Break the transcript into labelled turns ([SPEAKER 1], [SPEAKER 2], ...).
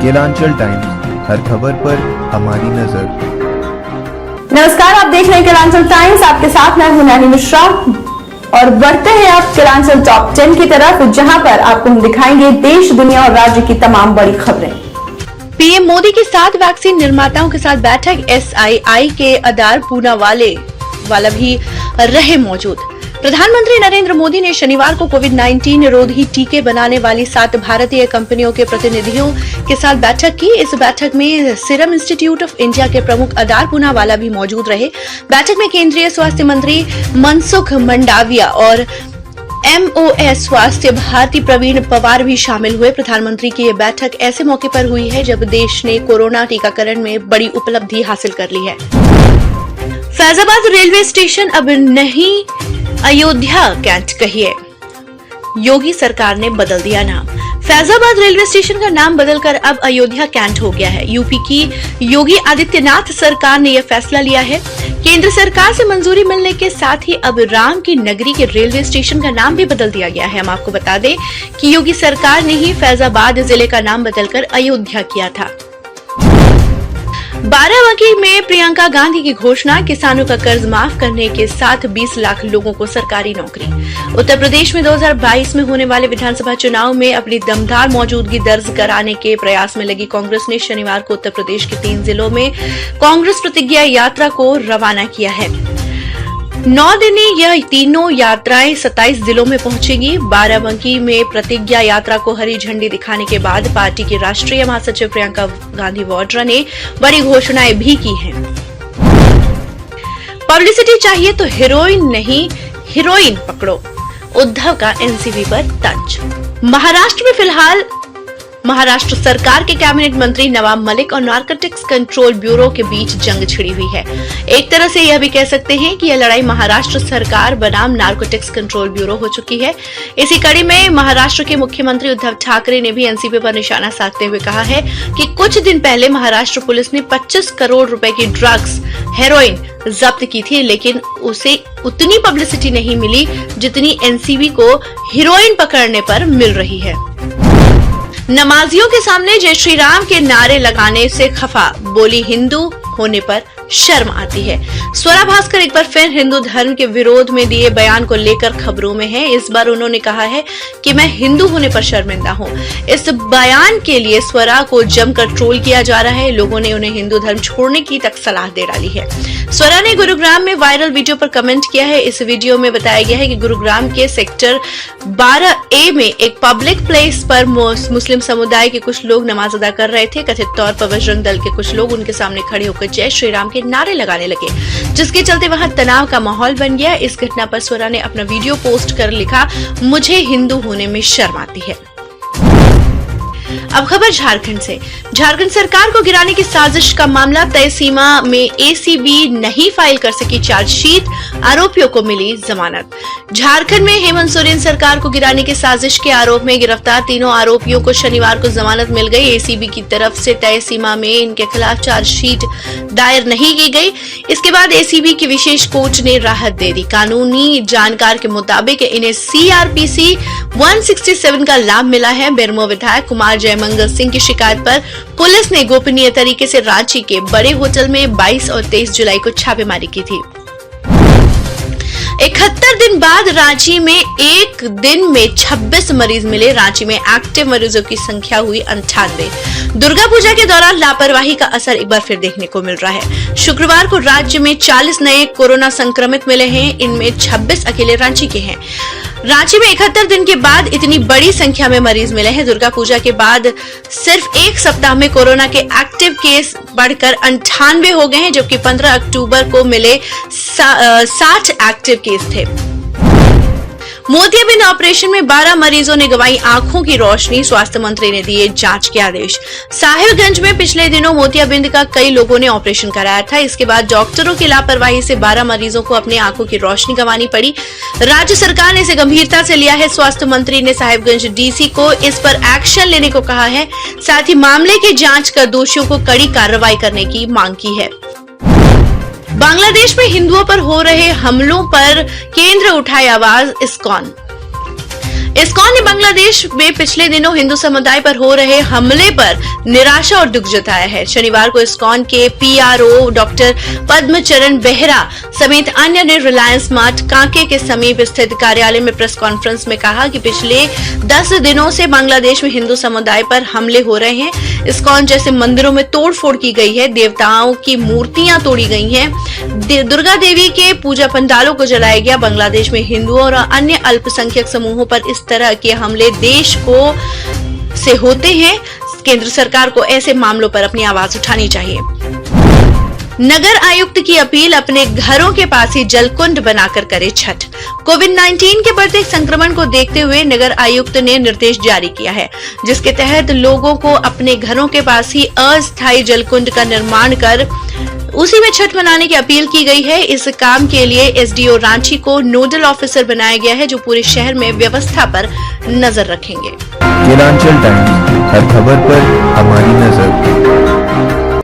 [SPEAKER 1] Kelanchal times, हर खबर पर हमारी नजर।
[SPEAKER 2] नमस्कार, आप देख रहे हैं केलांचल टाइम्स। आपके साथ मैं हूं नैनी मिश्रा और बढ़ते हैं आप केलांचल टॉप 10 की तरफ, जहां पर आपको हम दिखाएंगे देश, दुनिया और राज्य की तमाम बड़ी खबरें।
[SPEAKER 3] पीएम मोदी के साथ वैक्सीन निर्माताओं के साथ बैठक। एसआईआई के अदार पूनावाला वाला भी रहे मौजूद। प्रधानमंत्री नरेंद्र मोदी ने शनिवार को कोविड-19 निरोधी टीके बनाने वाली 7 भारतीय कंपनियों के प्रतिनिधियों के साथ बैठक की। इस बैठक में सीरम इंस्टीट्यूट ऑफ इंडिया के प्रमुख अदार पूनावाला भी मौजूद रहे। बैठक में केंद्रीय स्वास्थ्य मंत्री मनसुख मंडाविया और एमओएस स्वास्थ्य भारती प्रवीण पवार भी शामिल हुए। प्रधानमंत्री की यह बैठक ऐसे मौके पर हुई है जब देश ने कोरोना टीकाकरण में बड़ी उपलब्धि हासिल कर ली है। फैजाबाद रेलवे स्टेशन अब नहीं अयोध्या कैंट कहिए, योगी सरकार ने बदल दिया नाम। फैजाबाद रेलवे स्टेशन का नाम बदलकर अब अयोध्या कैंट हो गया है। यूपी की योगी आदित्यनाथ सरकार ने यह फैसला लिया है। केंद्र सरकार से मंजूरी मिलने के साथ ही अब राम की नगरी के रेलवे स्टेशन का नाम भी बदल दिया गया है। हम आपको बता दें कि योगी सरकार ने ही फैजाबाद जिले का नाम बदलकर अयोध्या किया था। बाराबंकी में प्रियंका गांधी की घोषणा, किसानों का कर्ज माफ करने के साथ 20 लाख लोगों को सरकारी नौकरी। उत्तर प्रदेश में 2022 में होने वाले विधानसभा चुनाव में अपनी दमदार मौजूदगी दर्ज कराने के प्रयास में लगी कांग्रेस ने शनिवार को उत्तर प्रदेश के 3 जिलों में कांग्रेस प्रतिज्ञा यात्रा को रवाना किया है। 9 दिनी यह तीनों यात्राएं 27 जिलों में पहुंचेगी। बाराबंकी में प्रतिज्ञा यात्रा को हरी झंडी दिखाने के बाद पार्टी की राष्ट्रीय महासचिव प्रियंका गांधी वाड्रा ने बड़ी घोषणाएं भी की हैं। पब्लिसिटी चाहिए तो हीरोइन नहीं, हीरोइन पकड़ो, उद्धव का एनसीबी पर तंज। महाराष्ट्र में फिलहाल महाराष्ट्र सरकार के कैबिनेट मंत्री नवाब मलिक और नारकोटिक्स कंट्रोल ब्यूरो के बीच जंग छिड़ी हुई है। एक तरह से यह भी कह सकते हैं कि यह लड़ाई महाराष्ट्र सरकार बनाम नारकोटिक्स कंट्रोल ब्यूरो हो चुकी है। इसी कड़ी में महाराष्ट्र के मुख्यमंत्री उद्धव ठाकरे ने भी एनसीबी पर निशाना साधते हुए कहा है कि कुछ दिन पहले महाराष्ट्र पुलिस ने 25 करोड़ रुपए की ड्रग्स हेरोइन जब्त की थी, लेकिन उसे उतनी पब्लिसिटी नहीं मिली जितनी एनसीबी को हीरोइन पकड़ने पर मिल रही है। नमाजियों के सामने जय श्री राम के नारे लगाने से खफा, बोली हिंदू होने पर शर्म आती है। स्वरा भास्कर एक बार फिर हिंदू धर्म के विरोध में दिए बयान को लेकर खबरों में है। इस बार उन्होंने कहा है कि मैं हिंदू होने पर शर्मिंदा हूं। इस बयान के लिए स्वरा को जमकर ट्रोल किया जा रहा है। लोगों ने उन्हें हिंदू धर्म छोड़ने की तक सलाह दे डाली है। स्वरा ने गुरुग्राम में वायरल वीडियो पर कमेंट किया है। इस वीडियो में बताया गया है कि गुरुग्राम के सेक्टर 12A में एक पब्लिक प्लेस पर मुस्लिम समुदाय के कुछ लोग नमाज अदा कर रहे थे। कथित तौर पर बजरंग दल के कुछ लोग उनके सामने खड़े होकर जय श्री राम के नारे लगाने लगे, जिसके चलते वहां तनाव का माहौल बन गया। इस घटना पर स्वरा ने अपना वीडियो पोस्ट कर लिखा, मुझे हिंदू होने में शर्म आती है। अब खबर झारखंड से। झारखंड सरकार को गिराने की साजिश का मामला, तय सीमा में एसीबी नहीं फाइल कर सकी चार्जशीट, आरोपियों को मिली जमानत। झारखंड में हेमंत सोरेन सरकार को गिराने की साजिश के आरोप में गिरफ्तार तीनों आरोपियों को शनिवार को जमानत मिल गई। एसीबी की तरफ से तय सीमा में इनके खिलाफ चार्जशीट दायर नहीं की गई। इसके बाद एसीबी की विशेष कोर्ट ने राहत दे दी। कानूनी जानकार के मुताबिक इन्हें सीआरपीसी 167 का लाभ मिला है। बेरमो विधायक कुमार जयमंगल सिंह की शिकायत पर पुलिस ने गोपनीय तरीके से रांची के बड़े होटल में 22 और 23 जुलाई को छापेमारी की थी। 71 दिन बाद रांची में एक दिन में 26 मरीज मिले। रांची में एक्टिव मरीजों की संख्या हुई 98। दुर्गा पूजा के दौरान लापरवाही का असर एक बार फिर देखने को मिल रहा है। शुक्रवार को राज्य में 40 नए कोरोना संक्रमित मिले हैं। इनमें 26 अकेले रांची के हैं। रांची में 71 दिन के बाद इतनी बड़ी संख्या में मरीज मिले हैं। दुर्गा पूजा के बाद सिर्फ एक सप्ताह में कोरोना के एक्टिव केस बढ़कर 98 हो गए हैं, जबकि 15 अक्टूबर को मिले 60 एक्टिव केस थे। मोतियाबिंद ऑपरेशन में 12 मरीजों ने गंवाई आंखों की रोशनी, स्वास्थ्य मंत्री ने दिए जांच के आदेश। साहिबगंज में पिछले दिनों मोतियाबिंद का कई लोगों ने ऑपरेशन कराया था। इसके बाद डॉक्टरों की लापरवाही से 12 मरीजों को अपनी आंखों की रोशनी गंवानी पड़ी। राज्य सरकार ने इसे गंभीरता से लिया है। स्वास्थ्य मंत्री ने साहिबगंज डीसी को इस पर एक्शन लेने को कहा है। साथ ही मामले की जांच कर दोषियों को कड़ी कार्रवाई करने की मांग की है। बांग्लादेश में हिंदुओं पर हो रहे हमलों पर केंद्र उठाए आवाज। इस्कॉन इस्कॉन ने बांग्लादेश में पिछले दिनों हिंदू समुदाय पर हो रहे हमले पर निराशा और दुख जताया है। शनिवार को इस्कॉन के पीआरओ डॉक्टर पद्मचरण बेहरा समेत अन्य ने रिलायंस मार्ट कांके के समीप स्थित कार्यालय में प्रेस कॉन्फ्रेंस में कहा कि पिछले 10 दिनों से बांग्लादेश में हिंदू समुदाय पर हमले हो रहे हैं। इस्कॉन जैसे मंदिरों में तोड़फोड़ की गई है, देवताओं की मूर्तियां तोड़ी गई हैं, दुर्गा देवी के पूजा पंडालों को जलाया गया। बांग्लादेश में हिंदुओं और अन्य अल्पसंख्यक समूहों पर इस तरह के हमले देश को से होते हैं। केंद्र सरकार को ऐसे मामलों पर अपनी आवाज उठानी चाहिए। नगर आयुक्त की अपील, अपने घरों के पास ही जलकुंड बनाकर करे छठ। कोविड-19 के बढ़ते संक्रमण को देखते हुए नगर आयुक्त ने निर्देश जारी किया है, जिसके तहत लोगों को अपने घरों के पास ही अस्थायी जलकुंड का निर्माण कर उसी में छठ मनाने की अपील की गई है। इस काम के लिए एसडीओ रांची को नोडल ऑफिसर बनाया गया है, जो पूरे शहर में व्यवस्था पर नजर रखेंगे।
[SPEAKER 1] केलांचल टाइम्स, हर खबर पर हमारी नजर।